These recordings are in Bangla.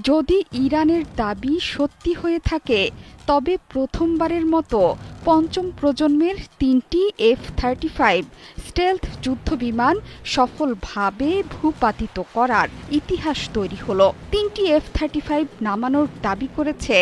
যদি ইরানের দাবি সত্যি হয়ে থাকে তবে প্রথমবারের মতো পঞ্চম প্রজন্মের ৩টি F-35 স্টেলথ যুদ্ধবিমান সফলভাবে ভূপাতিত করার ইতিহাস তৈরি হলো। ৩টি F-35 নামানোর দাবি করেছে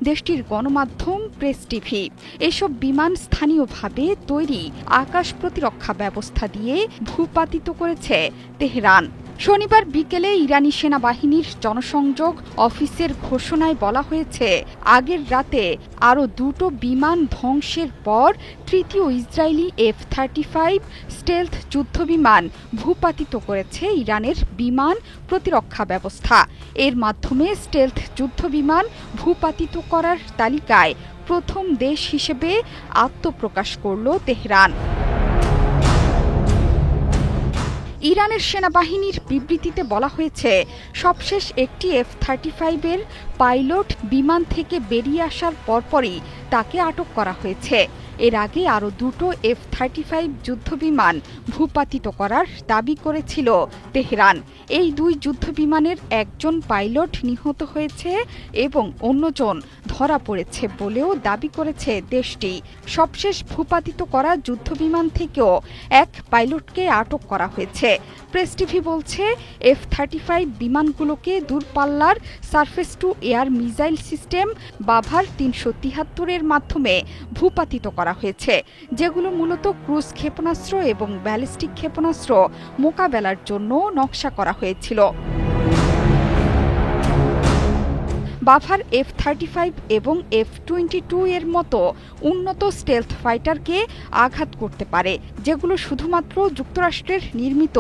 দেশটির গণমাধ্যম প্রেস টিভি। এসব বিমান স্থানীয়ভাবে তৈরি আকাশ প্রতিরক্ষা ব্যবস্থা দিয়ে ভূপাতিত করেছে তেহরান। শনিবার বিকেলে ইরানি সেনাবাহিনীর জনসংযোগ অফিসের ঘোষণায় বলা হয়েছে, আগের রাতে আরও দুটো বিমান ধ্বংসের পর তৃতীয় ইসরায়েলি F-35 স্টেলথ যুদ্ধবিমান ভূপাতিত করেছে ইরানের বিমান প্রতিরক্ষা ব্যবস্থা। এর মাধ্যমে স্টেলথ যুদ্ধবিমান ভূপাতিত করার তালিকায় প্রথম দেশ হিসেবে আত্মপ্রকাশ করল তেহরান। ইরানের সেনাবাহিনীর বিবৃতিতে বলা হয়েছে, সবশেষ একটি F-35 এর পাইলট বিমান থেকে বেরিয়ে আসার পরপরই তাকে আটক করা হয়েছে। এর আগে আরও দুটো F-35 যুদ্ধবিমান ভূপাতিত করার দাবি করেছিল তেহরান। এই দুই যুদ্ধবিমানের একজন পাইলট নিহত হয়েছে এবং অন্যজন ধরা পড়েছে বলেও দাবি করেছে দেশটি। সবশেষ ভূপাতিত করা যুদ্ধবিমান থেকেও এক পাইলটকে আটক করা হয়েছে। প্রেস টিভি বলছে, F-35 বিমানগুলোকে দূরপাল্লার surface to air missile system Bavar ৩৭৩ এর মাধ্যমে ভূপাতিত করা হয়েছে, যেগুলো মূলত ক্রুজ ক্ষেপণাস্ত্র এবং ব্যালিস্টিক ক্ষেপণাস্ত্র মোকাবেলার জন্য নকশা করা হয়েছিল। বাভার F-35 এবং F-22 এর মতো উন্নত স্টেলথ ফাইটারকে আঘাত করতে পারে, যেগুলো শুধুমাত্র যুক্তরাষ্ট্রের নির্মিত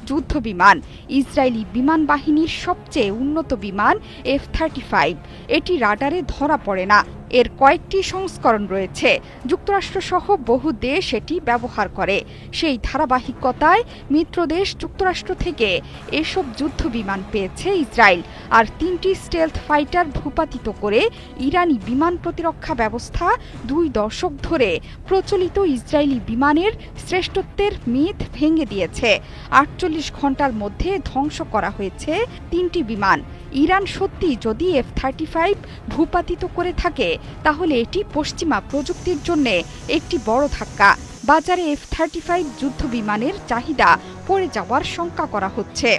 যুদ্ধবিমান। ইসরায়েলি বিমান বাহিনীর সবচেয়ে উন্নত বিমান F-35। এটি রাডারে ধরা পড়ে না। এর কয়েকটি সংস্করণ রয়েছে। যুক্তরাষ্ট্রসহ বহু দেশ এটি ব্যবহার করে। সেই ধারাবাহিকতায় মিত্রদেশ যুক্তরাষ্ট্র থেকে এসব যুদ্ধবিমান পেয়েছে ইসরায়েল। আর ৩টি স্টেলথ ফাইটার ভূপাতিত করে ইরানি বিমান প্রতিরক্ষা ব্যবস্থা ২ দশক ধরে প্রচলিত ইসরায়েলি বিমানের শ্রেষ্ঠত্বের মিথ ভেঙে দিয়েছে। ৪৮ ঘণ্টার মধ্যে ধ্বংস করা হয়েছে ৩টি বিমান। ইরান সত্যি যদি F-35 ভূপাতিত করে থাকে, তাহলে এটি পশ্চিমা প্রযুক্তির জন্য একটি বড় ধাক্কা। বাজারে F-35 যুদ্ধবিমানের চাহিদা পড়ে যাওয়ার শঙ্কা করা হচ্ছে।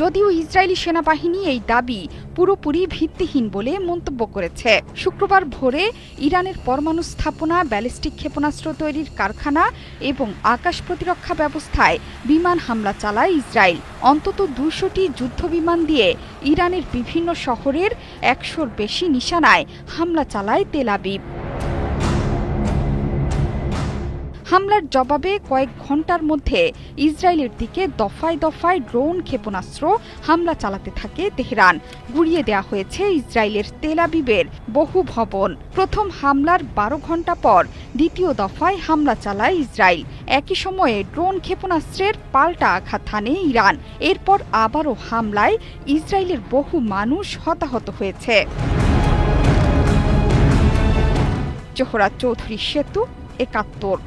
যদিও ইসরায়েলি সেনাবাহিনী এই দাবি পুরোপুরি ভিত্তিহীন বলে মন্তব্য করেছে। শুক্রবার ভোরে ইরানের পরমাণু স্থাপনা, ব্যালিস্টিক ক্ষেপণাস্ত্র তৈরির কারখানা এবং আকাশ প্রতিরক্ষা ব্যবস্থায় বিমান হামলা চালায় ইসরায়েল। অন্তত ২০০টি যুদ্ধবিমান দিয়ে ইরানের বিভিন্ন শহরের ১০০-র বেশি নিশানায় হামলা চালায় তেল আবিব। হামলার জবাবে কয়েক ঘণ্টার মধ্যে ইসরায়েলের দিকে দফায় দফায় ড্রোন ক্ষেপণাস্ত্র হামলা চালাতে থাকে তেহরান। গুড়িয়ে দেয়া হয়েছে ইসরায়েলের তেল আবিবের বহু ভবন। প্রথম হামলার ১২ ঘণ্টা পর দ্বিতীয় দফায় হামলা চালায় ইসরায়েল। একই সময়ে ড্রোন ক্ষেপণাস্ত্রের পাল্টা আঘাত হানে ইরান। এরপর আবারও হামলায় ইসরায়েলের বহু মানুষ হতাহত হয়েছে। জোহরা চৌধুরী সেতু, ৭১।